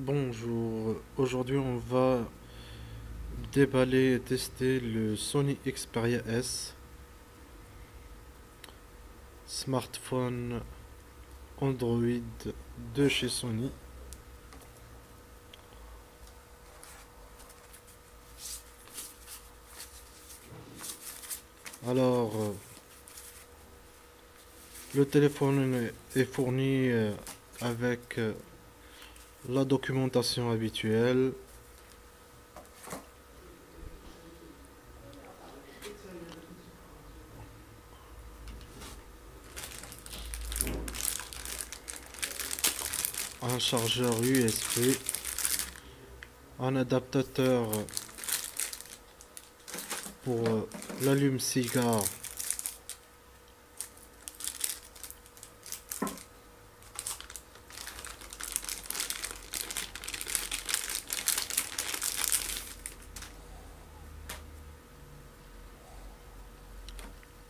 Bonjour, aujourd'hui on va déballer et tester le Sony Xperia S, smartphone Android de chez Sony. Alors, le téléphone est fourni avec la documentation habituelle, un chargeur USB, un adaptateur pour l'allume-cigare,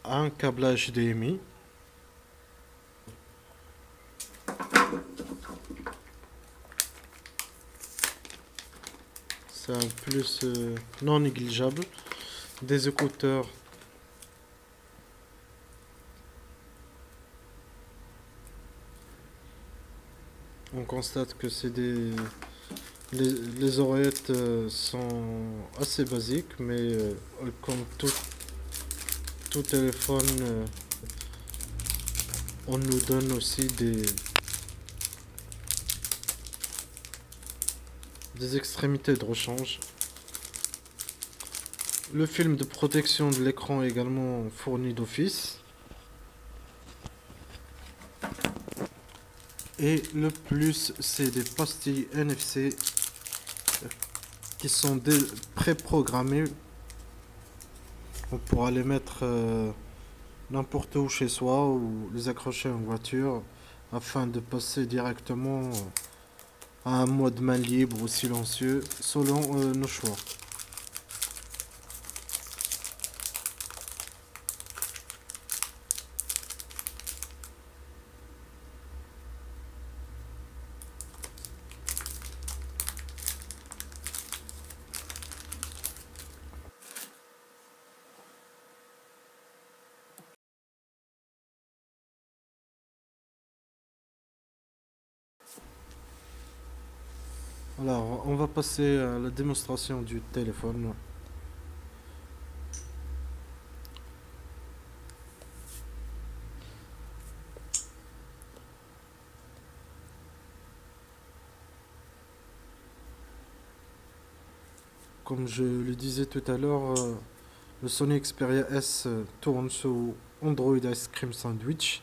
un câble HDMI, c'est un plus non négligeable, des écouteurs. On constate que les oreillettes sont assez basiques, mais comme tout téléphone, on nous donne aussi des extrémités de rechange. Le film de protection de l'écran est également fourni d'office. Et le plus, c'est des pastilles NFC qui sont préprogrammées. On pourra les mettre n'importe où chez soi ou les accrocher en voiture afin de passer directement à un mode main libre ou silencieux selon nos choix. Alors, on va passer à la démonstration du téléphone. Comme je le disais tout à l'heure, le Sony Xperia S tourne sous Android Ice Cream Sandwich.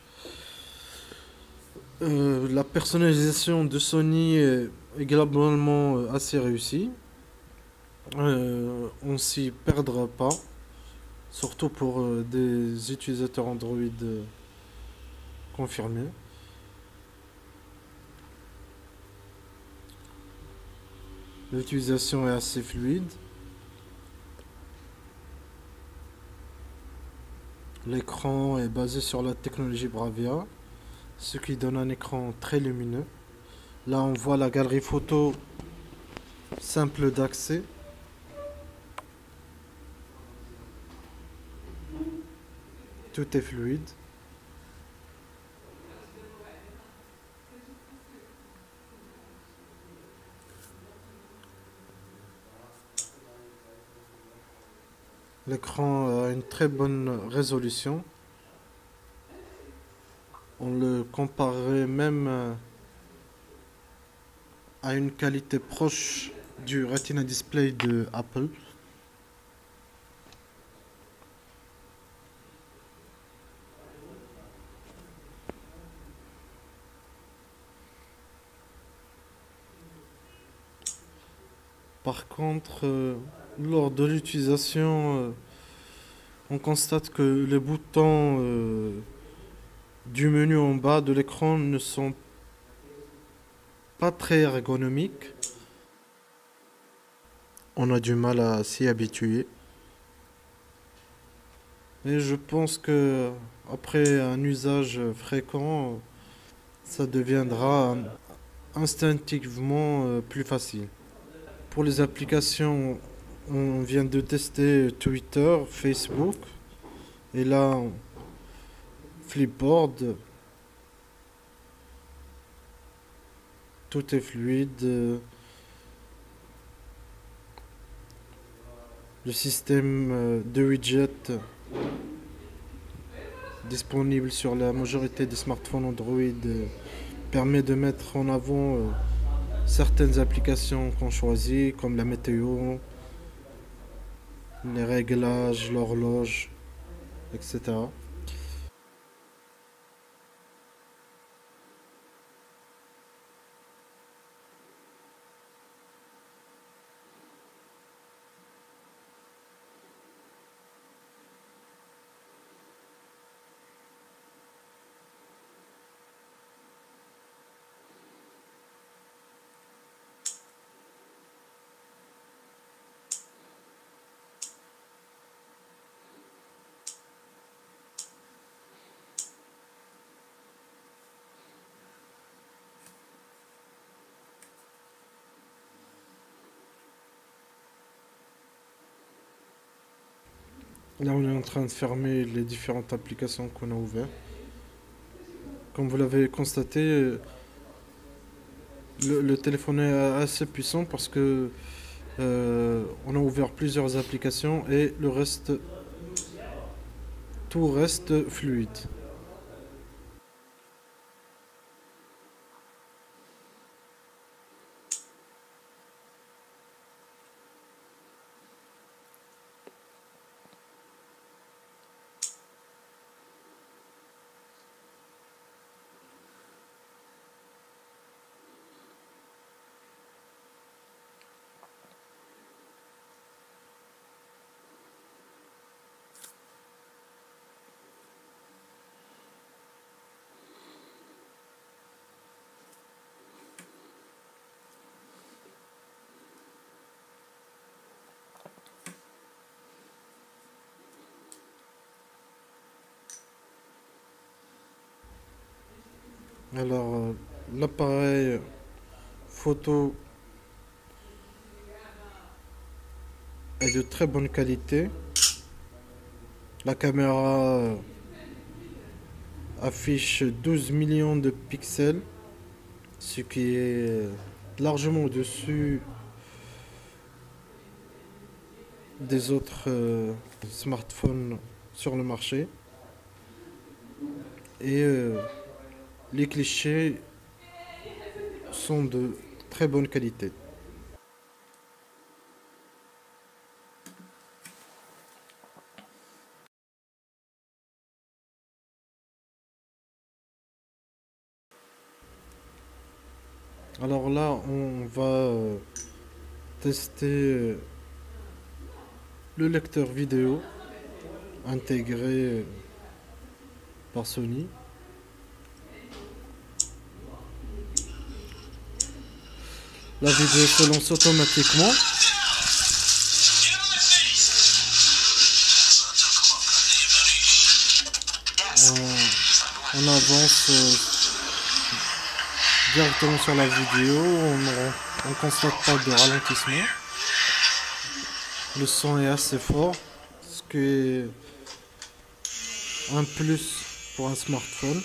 La personnalisation de Sony est globalement assez réussie. On s'y perdra pas, surtout pour des utilisateurs Android confirmés. L'utilisation est assez fluide. L'écran est basé sur la technologie Bravia, ce qui donne un écran très lumineux. Là, on voit la galerie photo simple d'accès. Tout est fluide. L'écran a une très bonne résolution. On le comparerait même à une qualité proche du Retina Display de Apple. Par contre, lors de l'utilisation, on constate que les boutons du menu en bas de l'écran ne sont pas très ergonomiques. On a du mal à s'y habituer. Et je pense que après un usage fréquent, ça deviendra instinctivement plus facile. Pour les applications, on vient de tester Twitter, Facebook, et là, Flipboard, tout est fluide. Le système de widgets disponible sur la majorité des smartphones Android permet de mettre en avant certaines applications qu'on choisit, comme la météo, les réglages, l'horloge, etc. Là, on est en train de fermer les différentes applications qu'on a ouvertes. Comme vous l'avez constaté, le téléphone est assez puissant parce que on a ouvert plusieurs applications et tout reste fluide. Alors, l'appareil photo est de très bonne qualité. La caméra affiche 12 millions de pixels, ce qui est largement au-dessus des autres smartphones sur le marché. Et les clichés sont de très bonne qualité. Alors là, on va tester le lecteur vidéo intégré par Sony. La vidéo se lance automatiquement. On avance directement sur la vidéo, on ne constate pas de ralentissement. Le son est assez fort, ce qui est un plus pour un smartphone.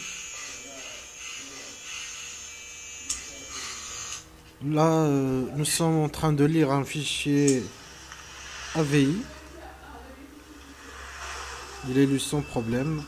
Là, nous sommes en train de lire un fichier AVI. Il est lu sans problème.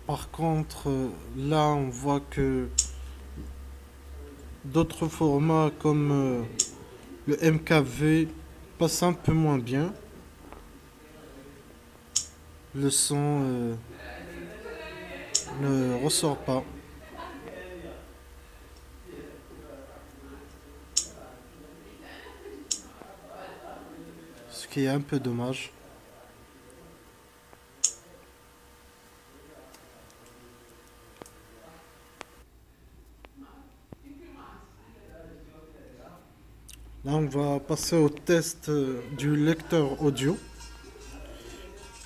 Par contre, là, on voit que d'autres formats comme le MKV passent un peu moins bien. Le son ne ressort pas. qui est un peu dommage. Là, on va passer au test du lecteur audio.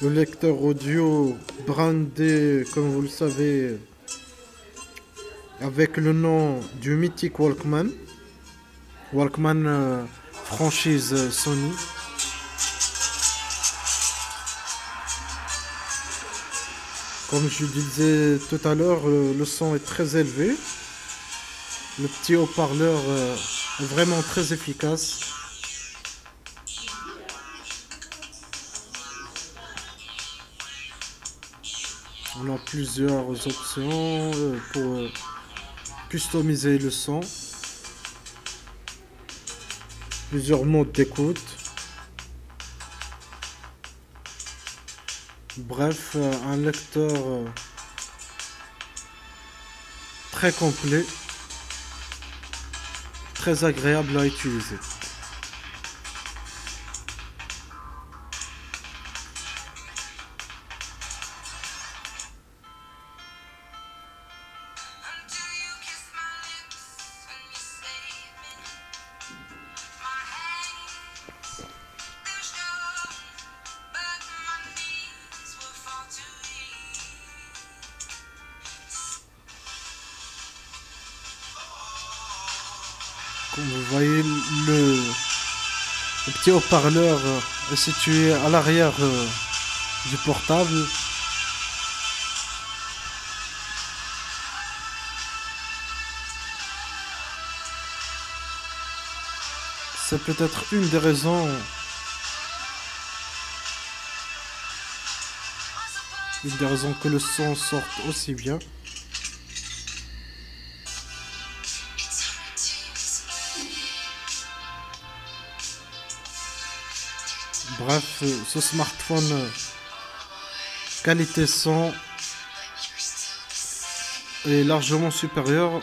Le lecteur audio brandé, comme vous le savez, avec le nom du mythique Walkman. Walkman franchise Sony. Comme je disais tout à l'heure, le son est très élevé. Le petit haut-parleur est vraiment très efficace. On a plusieurs options pour customiser le son. Plusieurs modes d'écoute. Bref, un lecteur très complet, très agréable à utiliser. Comme vous voyez, le petit haut-parleur est situé à l'arrière du portable. C'est peut-être une des raisons que le son sorte aussi bien. Bref, ce smartphone qualité son est largement supérieur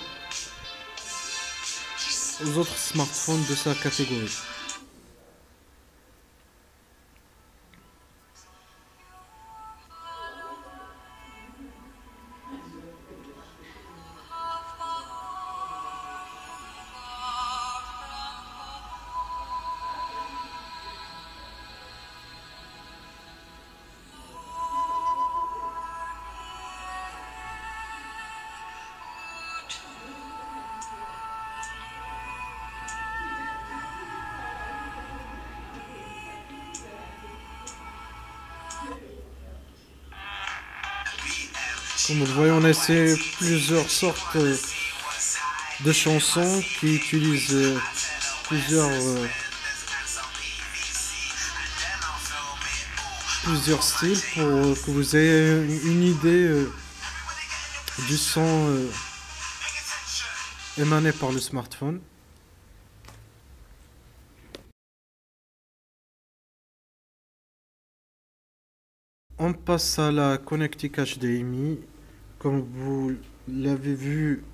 aux autres smartphones de sa catégorie. Comme vous le voyez, on a essayé plusieurs sortes de chansons qui utilisent plusieurs styles pour que vous ayez une idée du son émané par le smartphone. On passe à la connectique HDMI. Comme vous l'avez vu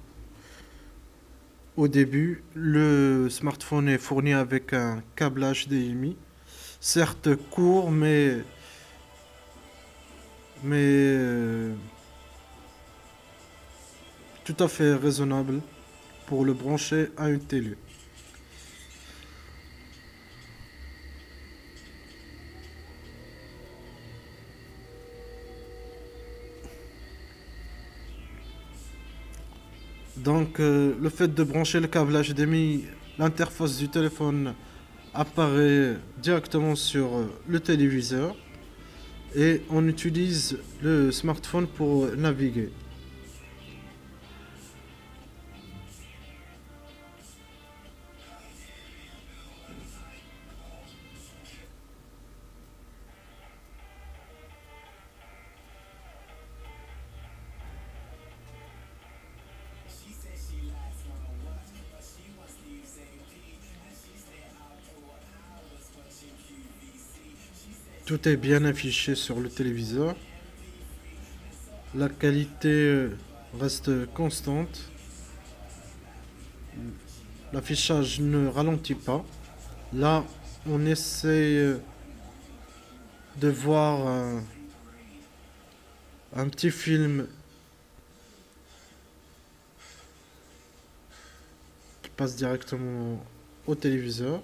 au début, le smartphone est fourni avec un câble HDMI, certes court, mais tout à fait raisonnable pour le brancher à une télé. Donc le fait de brancher le câble HDMI, l'interface du téléphone apparaît directement sur le téléviseur et on utilise le smartphone pour naviguer. Tout est bien affiché sur le téléviseur. La qualité reste constante. L'affichage ne ralentit pas. Là, on essaie de voir un petit film qui passe directement au téléviseur.